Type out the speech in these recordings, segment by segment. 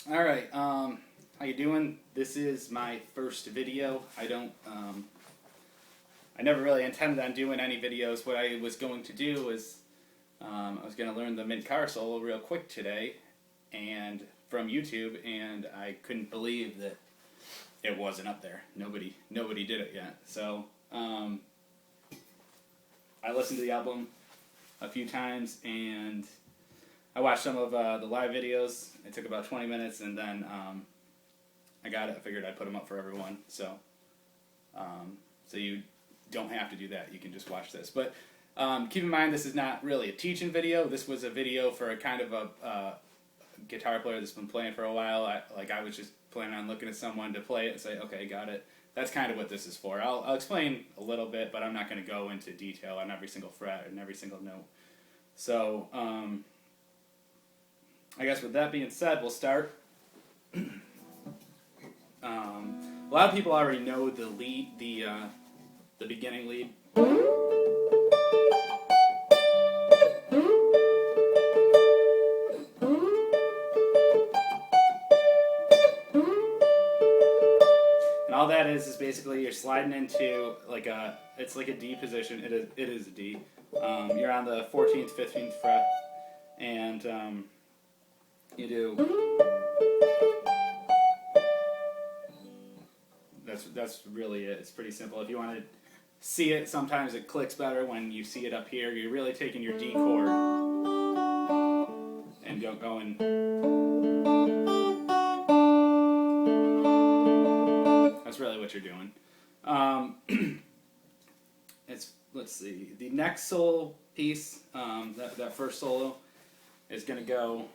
Alright, how you doing? This is my first video. I never really intended on doing any videos. What I was going to do is, I was going to learn the mint car solo real quick today, and from YouTube, and I couldn't believe that it wasn't up there. Nobody did it yet. So, I listened to the album a few times, and I watched some of the live videos. It took about 20 minutes, and then I got it. I figured I'd put them up for everyone. So you don't have to do that. You can just watch this. But keep in mind, this is not really a teaching video. This was a video for a kind of a guitar player that's been playing for a while. I was just planning on looking at someone to play it and say, okay, got it. That's kind of what this is for. I'll explain a little bit, but I'm not going to go into detail on every single fret and every single note. So, I guess with that being said, we'll start. A lot of people already know the lead, the beginning lead. And all that is basically you're sliding into it's like a D position. It is a D. You're on the 14th, 15th fret, and you do. That's really it. It's pretty simple. If you want to see it, sometimes it clicks better when you see it up here. You're really taking your D chord and going. That's really what you're doing. Let's see. The next solo piece, that first solo, is going to go.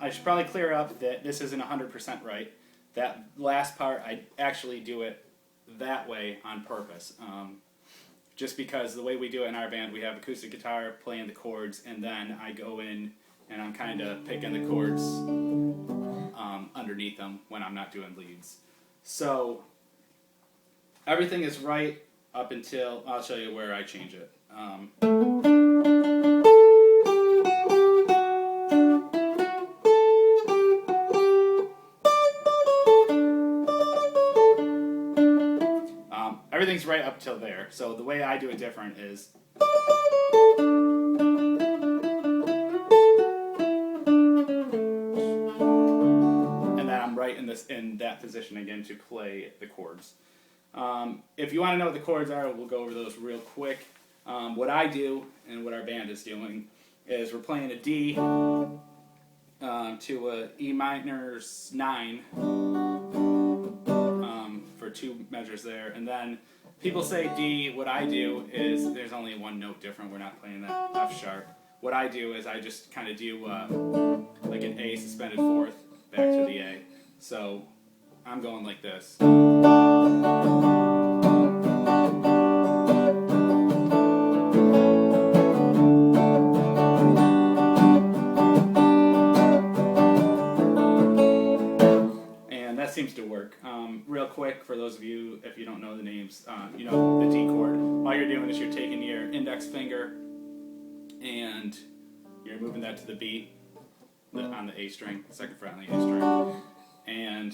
I should probably clear up that this isn't 100% right. That last part, I actually do it that way on purpose. Just because the way we do it in our band, we have acoustic guitar playing the chords, and then I go in and I'm kind of picking the chords underneath them when I'm not doing leads. So everything is right up until, I'll show you where I change it. Everything's right up till there. So the way I do it different is. And then I'm right in that position again to play the chords. If you want to know what the chords are, we'll go over those real quick. What I do and what our band is doing is we're playing a D to a E minor 9 for 2 measures there, and then people say D. What I do is there's only one note different. We're not playing that F sharp. What I do is I just kind of do like an A suspended fourth back to the A. So I'm going like this. Seems to work. Real quick, for those of you, if you don't know the names, you know the D chord. All you're doing is you're taking your index finger and you're moving that to the B on the A string, second fret on the A string, and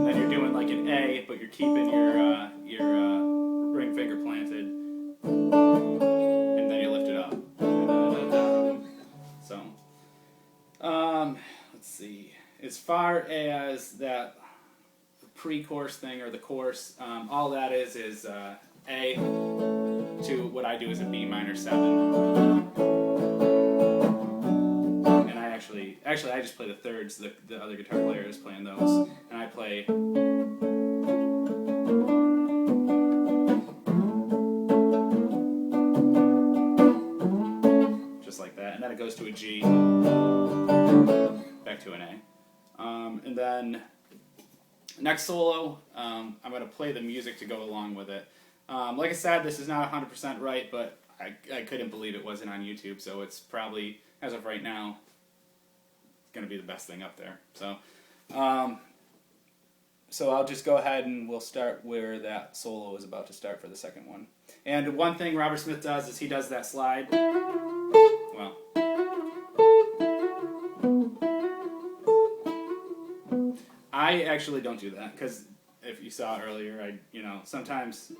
then you're doing like an A, but you're keeping your ring finger planted, and then you lift it up. So, let's see. As far as that pre-chorus thing or the chorus, all that is A to what I do is a B minor 7. And I actually I just play the thirds. The other guitar player is playing those, and I play. Just like that, and then it goes to a G, back to an A. And then next solo, I'm going to play the music to go along with it. Like I said, this is not 100% right, but I couldn't believe it wasn't on YouTube, so it's probably, as of right now, going to be the best thing up there. So I'll just go ahead and we'll start where that solo is about to start for the second one. And one thing Robert Smith does is he does that slide. Well, I actually don't do that because if you saw earlier, sometimes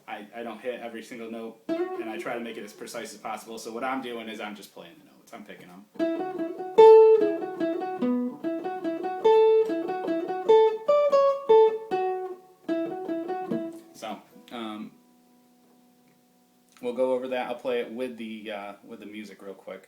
I don't hit every single note, and I try to make it as precise as possible. So what I'm doing is I'm just playing the notes. I'm picking them. So we'll go over that. I'll play it with the music real quick.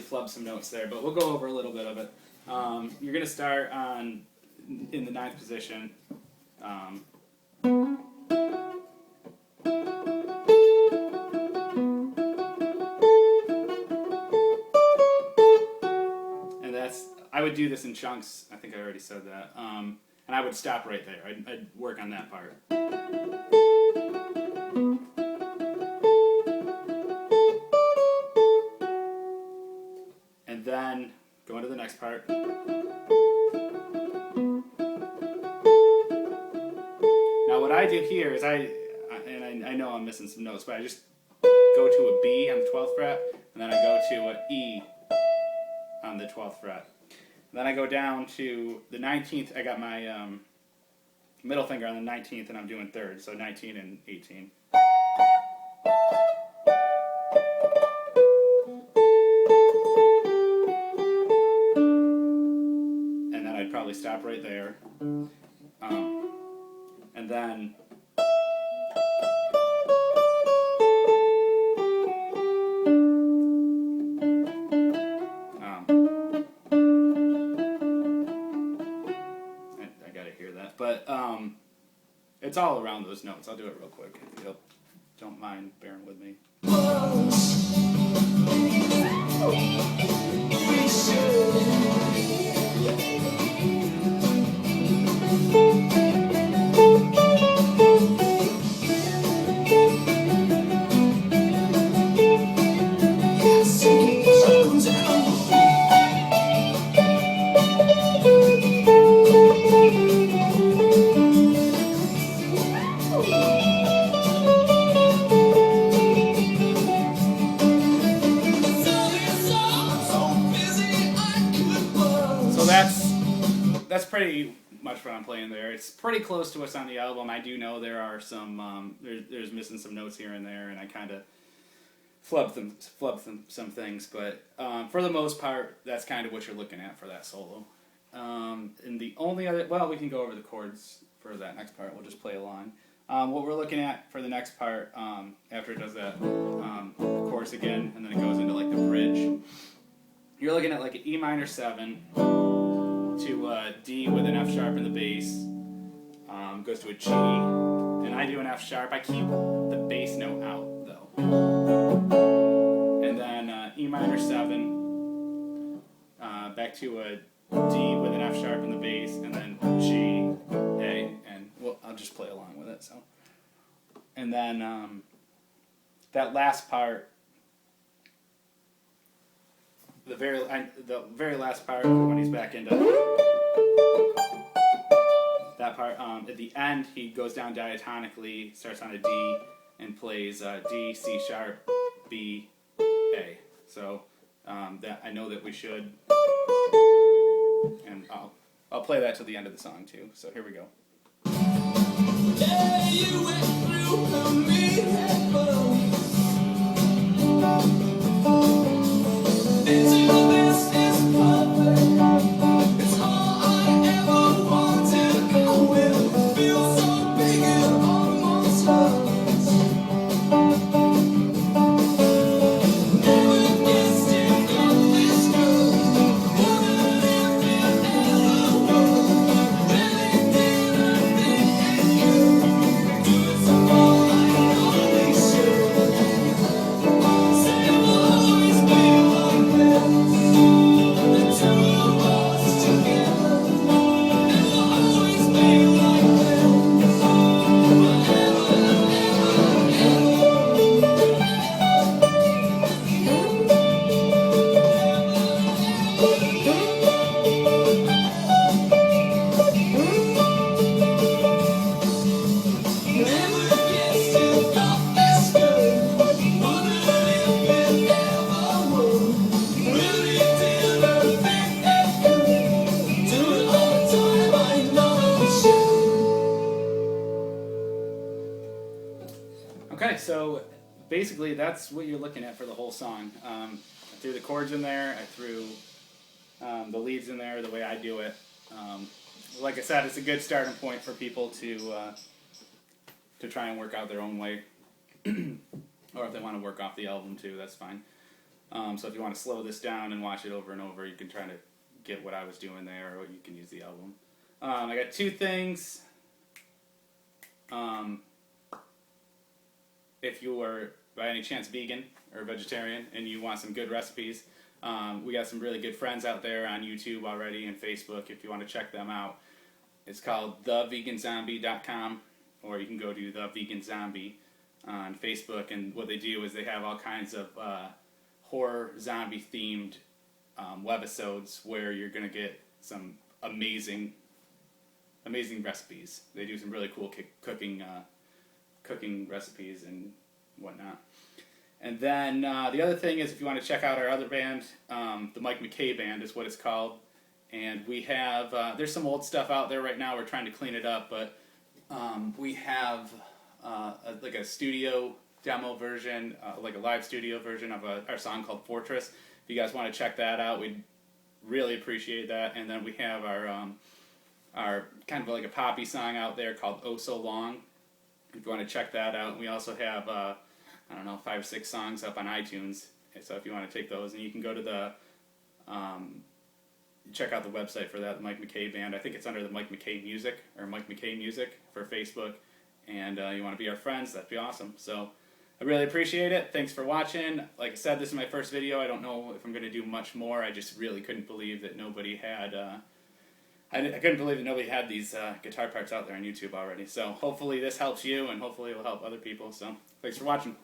Flub some notes there, but we'll go over a little bit of it. You're going to start in the 9th position. And I would do this in chunks. I think I already said that. And I would stop right there. I'd work on that part. Then go into the next part. Now what I do here is I know I'm missing some notes, but I just go to a B on the 12th fret, and then I go to an E on the 12th fret. And then I go down to the 19th. I got my middle finger on the 19th, and I'm doing 3rd, so 19 and 18. Probably stop right there, and then I gotta hear that, but it's all around those notes. I'll do it real quick if you don't mind bearing with me. That's pretty much what I'm playing there. It's pretty close to what's on the album. I do know there are some there's missing some notes here and there, and I kind of flubbed some things, but for the most part, that's kind of what you're looking at for that solo. And the only other, well, we can go over the chords for that next part. We'll just play along. What we're looking at for the next part, after it does that chorus again, and then it goes into like the bridge, you're looking at like an E minor 7 to a D with an F sharp in the bass, goes to a G, and I do an F sharp. I keep the bass note out though, and then E minor 7, back to a D with an F sharp in the bass, and then G, A, and well, I'll just play along with it. So, and then that last part, the very last part when he's back into that part, at the end he goes down diatonically, starts on a D, and plays D, C sharp, B, A. So that I know that we should, and I'll play that to the end of the song too. So here we go. Yeah, you went through me headphones. This is perfect. It's all I so basically that's what you're looking at for the whole song. I threw the chords in there, I threw the leads in there the way I do it. Like I said, it's a good starting point for people to try and work out their own way. Or if they want to work off the album too, that's fine. So if you want to slow this down and watch it over and over, you can try to get what I was doing there, or you can use the album. I got two things. If you are by any chance vegan or vegetarian and you want some good recipes, we got some really good friends out there on YouTube already and Facebook if you want to check them out. It's called theveganzombie.com, or you can go to The Vegan Zombie on Facebook, and what they do is they have all kinds of horror zombie themed webisodes where you're going to get some amazing recipes. They do some really cool cooking recipes and whatnot. And then the other thing is, if you want to check out our other band, the Mike McKay Band is what it's called. And we have, there's some old stuff out there right now. We're trying to clean it up, but we have like a studio demo version, like a live studio version of our song called Fortress. If you guys want to check that out, we'd really appreciate that. And then we have our kind of like a poppy song out there called Oh So Long. If you want to check that out. We also have, 5 or 6 songs up on iTunes. So if you want to take those, and you can go to the, check out the website for that, the Mike McKay Band. I think it's under the Mike McKay Music, or Mike McKay Music for Facebook. And you want to be our friends, that'd be awesome. So I really appreciate it. Thanks for watching. Like I said, this is my first video. I don't know if I'm going to do much more. I just really couldn't believe that nobody had... I couldn't believe that nobody had these guitar parts out there on YouTube already. So hopefully this helps you, and hopefully it will help other people. So thanks for watching.